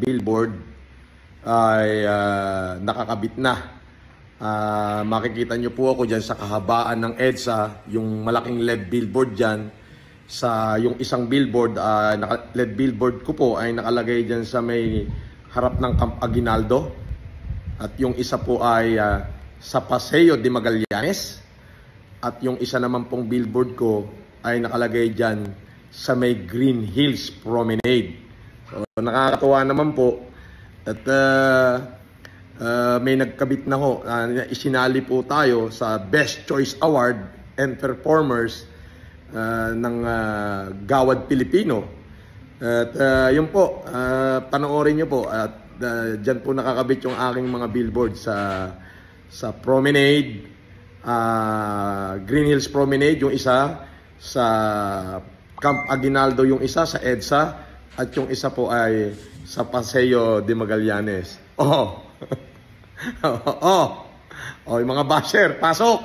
billboard ay nakakabit na. Makikita nyo po ako dyan sa kahabaan ng EDSA, yung malaking LED billboard dyan. Sa yung isang billboard, LED billboard ko po ay nakalagay dyan sa may harap ng Camp Aguinaldo. At yung isa po ay sa Paseo de Magallanes. At yung isa naman pong billboard ko ay nakalagay dyan sa may Green Hills Promenade. So nakakatuwa naman po. At may nagkabit na ho, isinali po tayo sa Best Choice Award and Performers ng Gawad Pilipino. At yun po, panoorin nyo po at dyan po nakakabit yung aking mga billboard sa Promenade, Green Hills Promenade yung isa, sa Camp Aguinaldo yung isa, sa EDSA, at yung isa po ay sa Paseo de Magallanes. Oh, oh, oh, yung mga basher, pasok!